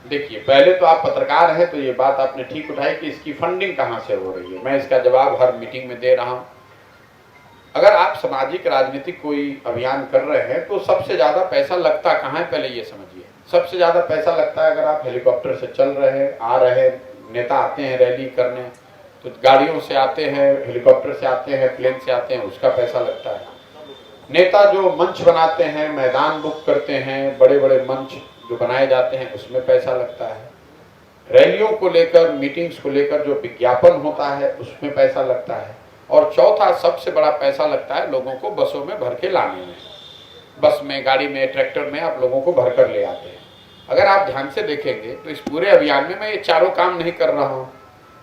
देखिए, पहले तो आप पत्रकार हैं तो ये बात आपने ठीक उठाई कि इसकी फंडिंग कहाँ से हो रही है। मैं इसका जवाब हर मीटिंग में दे रहा हूँ। अगर आप सामाजिक राजनीतिक कोई अभियान कर रहे हैं तो सबसे ज़्यादा पैसा लगता कहाँ है, पहले ये समझिए। सबसे ज़्यादा पैसा लगता है अगर आप हेलीकॉप्टर से चल रहे हैं, आ रहे हैं, नेता आते हैं रैली करने, तो गाड़ियों से आते हैं, हेलीकॉप्टर से आते हैं, प्लेन से आते हैं, उसका पैसा लगता है। नेता जो मंच बनाते हैं, मैदान बुक करते हैं, बड़े बड़े मंच जो बनाए जाते हैं, उसमें पैसा लगता है। रैलियों को लेकर, मीटिंग्स को लेकर जो विज्ञापन होता है उसमें पैसा लगता है। और चौथा सबसे बड़ा पैसा लगता है लोगों को बसों में भर के लाने में। बस में, गाड़ी में, ट्रैक्टर में आप लोगों को भर कर ले आते हैं। अगर आप ध्यान से देखेंगे तो इस पूरे अभियान में मैं ये चारों काम नहीं कर रहा हूँ।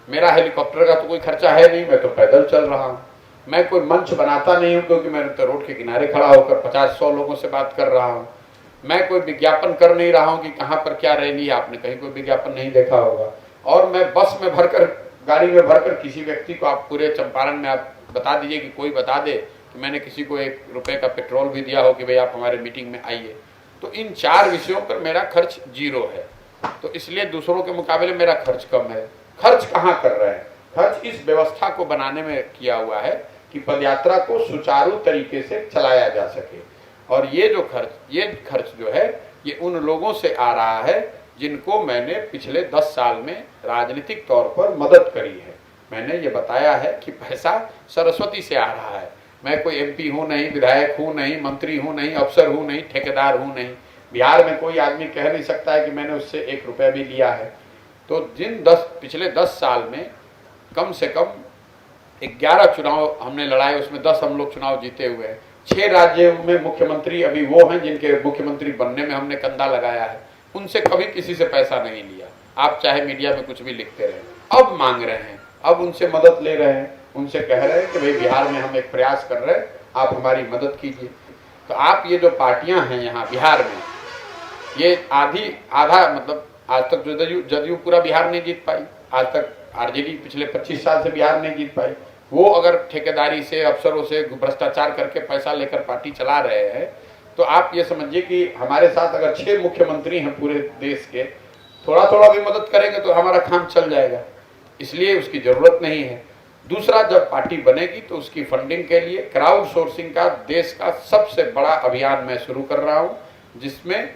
मेरा हेलीकॉप्टर का तो कोई खर्चा है नहीं, मैं तो पैदल चल रहा हूँ। मैं कोई मंच बनाता नहीं हूँ क्योंकि मैं तो रोड के किनारे खड़ा होकर 50-100 लोगों से बात कर रहा हूँ। मैं कोई विज्ञापन कर नहीं रहा हूँ कि कहाँ पर क्या रैली है, आपने कहीं कोई विज्ञापन नहीं देखा होगा। और मैं बस में भरकर, गाड़ी में भरकर किसी व्यक्ति को, आप पूरे चंपारण में आप बता दीजिए कि कोई बता दे कि मैंने किसी को 1 रुपये का पेट्रोल भी दिया हो कि भाई आप हमारे मीटिंग में आइए। तो इन 4 विषयों पर मेरा खर्च 0 है। तो इसलिए दूसरों के मुकाबले मेरा खर्च कम है। खर्च कहाँ कर रहे हैं? खर्च इस व्यवस्था को बनाने में किया हुआ है कि पदयात्रा को सुचारू तरीके से चलाया जा सके। और ये खर्च जो है ये उन लोगों से आ रहा है जिनको मैंने पिछले 10 साल में राजनीतिक तौर पर मदद करी है। मैंने ये बताया है कि पैसा सरस्वती से आ रहा है। मैं कोई MP हूँ नहीं, विधायक हूँ नहीं, मंत्री हूँ नहीं, अफसर हूँ नहीं, ठेकेदार हूँ नहीं। बिहार में कोई आदमी कह नहीं सकता है कि मैंने उससे 1 रुपया भी लिया है। तो पिछले 10 साल में कम से कम 11 चुनाव हमने लड़ाए, उसमें 10 हम लोग चुनाव जीते हुए हैं। 6 राज्यों में मुख्यमंत्री अभी वो हैं जिनके मुख्यमंत्री बनने में हमने कंधा लगाया है। उनसे कभी किसी से पैसा नहीं लिया। आप चाहे मीडिया में कुछ भी लिखते रहे। अब मांग रहे हैं, अब उनसे मदद ले रहे हैं, उनसे कह रहे हैं कि भाई बिहार में हम एक प्रयास कर रहे हैं, आप हमारी मदद कीजिए। तो आप ये जो पार्टियां हैं यहाँ बिहार में, ये आधा मतलब आज तक जदयू पूरा बिहार नहीं जीत पाई। आज तक RJD पिछले 25 साल से बिहार नहीं जीत पाई। वो अगर ठेकेदारी से, अफसरों से भ्रष्टाचार करके पैसा लेकर पार्टी चला रहे हैं, तो आप ये समझिए कि हमारे साथ अगर 6 मुख्यमंत्री हैं पूरे देश के, थोड़ा थोड़ा भी मदद करेंगे तो हमारा काम चल जाएगा। इसलिए उसकी जरूरत नहीं है। दूसरा, जब पार्टी बनेगी तो उसकी फंडिंग के लिए क्राउड सोर्सिंग का देश का सबसे बड़ा अभियान मैं शुरू कर रहा हूँ, जिसमें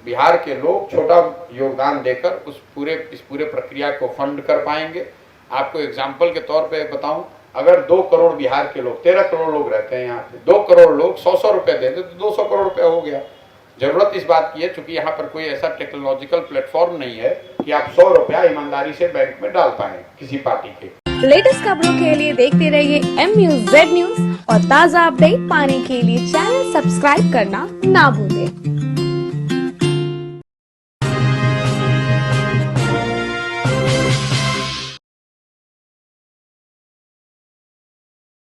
बिहार के लोग छोटा योगदान देकर इस पूरे प्रक्रिया को फंड कर पाएंगे। आपको एग्जाम्पल के तौर पे बताऊं, अगर 2 करोड़ बिहार के लोग, 13 करोड़ लोग रहते हैं यहाँ पे, 2 करोड़ लोग 100-100 रुपये देते तो 200 करोड़ रुपये हो गया। जरूरत इस बात की है चूंकि यहाँ पर कोई ऐसा टेक्नोलॉजिकल प्लेटफॉर्म नहीं है कि आप 100 रुपया ईमानदारी से बैंक में डाल पाए किसी पार्टी के। लेटेस्ट खबरों के लिए देखते रहिए MUZ न्यूज और ताज़ा अपडेट पाने के लिए चैनल सब्सक्राइब करना ना भूलें।